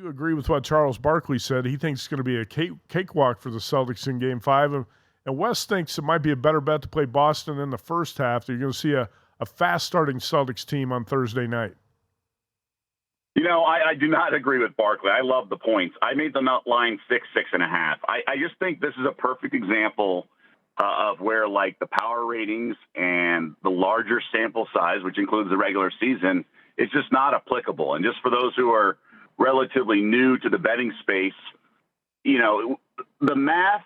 agree with what Charles Barkley said. He thinks it's going to be a cakewalk for the Celtics in Game 5. And Wes thinks it might be a better bet to play Boston in the first half. You're going to see a fast-starting Celtics team on Thursday night. I do not agree with Barkley. I love the points. I made the line 6.5. I just think this is a perfect example of where, like, the power ratings and the larger sample size, which includes the regular season, is just not applicable. And just for those who are relatively new to the betting space, the math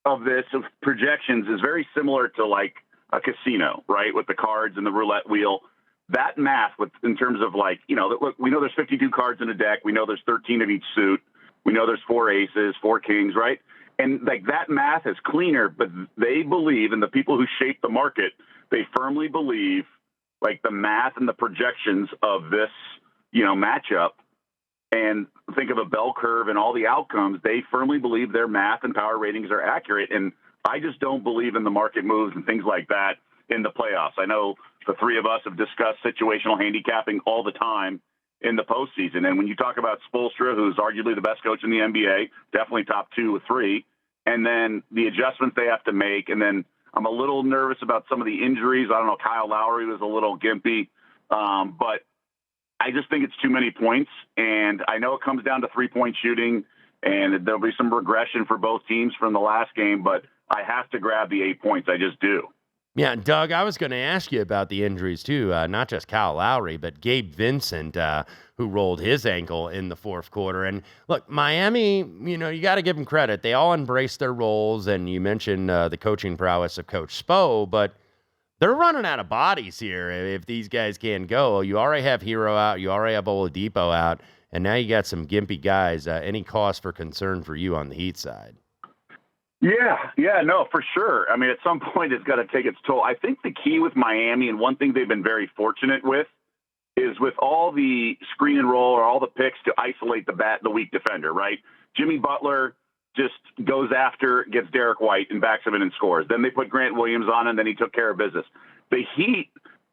of this, of projections, is very similar to, like, a casino, right, with the cards and the roulette wheel. That math, in terms of, like, look, we know there's 52 cards in a deck. We know there's 13 of each suit. We know there's 4 aces, 4 kings, right? And, like, that math is cleaner, but they believe, and the people who shape the market, they firmly believe, like, the math and the projections of this, matchup, and think of a bell curve and all the outcomes, they firmly believe their math and power ratings are accurate. And I just don't believe in the market moves and things like that in the playoffs. I know the three of us have discussed situational handicapping all the time in the postseason. And when you talk about Spoelstra, who's arguably the best coach in the NBA, definitely top 2 or 3, and then the adjustments they have to make, and then I'm a little nervous about some of the injuries. I don't know, Kyle Lowry was a little gimpy, but I just think it's too many points. And I know it comes down to 3-point shooting, and there'll be some regression for both teams from the last game, but I have to grab the 8 points. I just do. Yeah, Doug, I was going to ask you about the injuries too, not just Kyle Lowry, but Gabe Vincent, who rolled his ankle in the fourth quarter. And look, Miami, you got to give them credit. They all embraced their roles, and you mentioned the coaching prowess of Coach Spo, but they're running out of bodies here if these guys can't go. You already have Hero out, you already have Oladipo out, and now you got some gimpy guys. Any cause for concern for you on the Heat side? Yeah, no, for sure. I mean, at some point it's got to take its toll. I think the key with Miami, and one thing they've been very fortunate with, is with all the screen and roll or all the picks to isolate the weak defender, right? Jimmy Butler just goes after, gets Derek White and backs him in and scores. Then they put Grant Williams on, and then he took care of business. The Heat,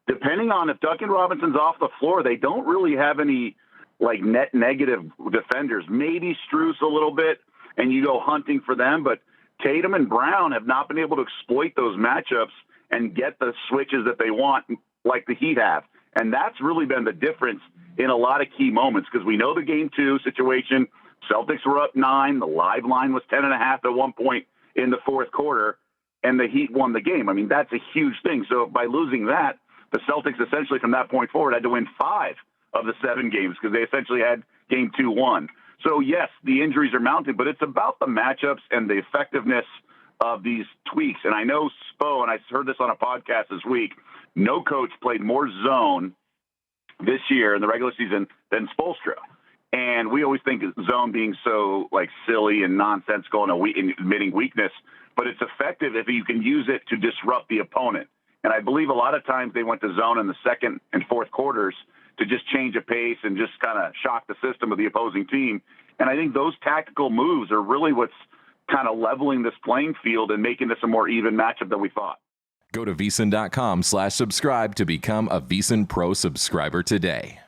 depending on if Duncan Robinson's off the floor, they don't really have any, like, net negative defenders. Maybe Strus a little bit, and you go hunting for them, but Tatum and Brown have not been able to exploit those matchups and get the switches that they want like the Heat have. And that's really been the difference in a lot of key moments, because we know the Game 2 situation, Celtics were up 9. The live line was 10.5 at one point in the fourth quarter, and the Heat won the game. I mean, that's a huge thing. So by losing that, the Celtics essentially from that point forward had to win 5 of the 7 games because they essentially had Game 2 won. So, yes, the injuries are mounting, but it's about the matchups and the effectiveness of these tweaks. And I know Spo, and I heard this on a podcast this week, no coach played more zone this year in the regular season than Spoelstra. And we always think of zone being so, like, silly and nonsensical and admitting weakness, but it's effective if you can use it to disrupt the opponent. And I believe a lot of times they went to zone in the second and fourth quarters to just change a pace and just kind of shock the system of the opposing team. And I think those tactical moves are really what's kind of leveling this playing field and making this a more even matchup than we thought. Go to VSiN.com/subscribe to become a VSiN Pro subscriber today.